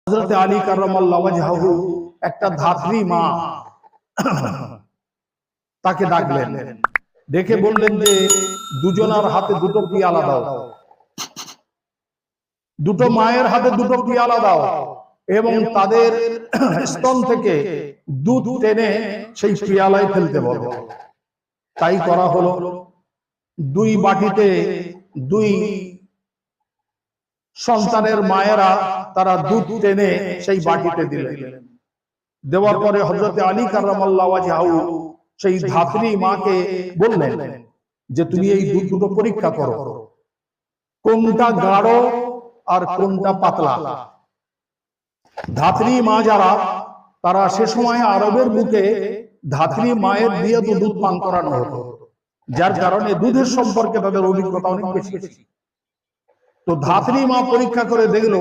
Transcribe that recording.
হযরত আলী কাররামাল্লাহু ওয়াজহাহু একটা ধাত্রী মা তাকে ডাকলেন, ডেকে বললেন যে দুজনার হাতে দুটো পিয়ালা দাও, দুটো মায়ের হাতে দুটো পিয়ালা দাও এবং তাদের স্তন থেকে দুধ টেনে সেই পিয়ালায় ফেলতে বলো। তাই করা হলো। দুই বাটিতে দুই সন্তানের মায়েরা তারা দুধ টেনে সেই বাটিতে দিলেন। দেওয়ার পরে হযরত আলী কাররামাল্লাহু ওয়াজহাহু সেই ধাত্রী মাকে বললেন যে তুমি এই দুধ দুটো পরীক্ষা করো, কোনটা গাঢ় আর কোনটা পাতলা। ধাত্রী মা যারা, তারা সে সময় আরবের বুকে ধাত্রী মায়ের দিয়ে তো দুধ পান করানো হতো, যার কারণে দুধের সম্পর্কে তাদের অভিজ্ঞতা অনেক বেশি। তো ধাত্রী মা পরীক্ষা করে দেখলো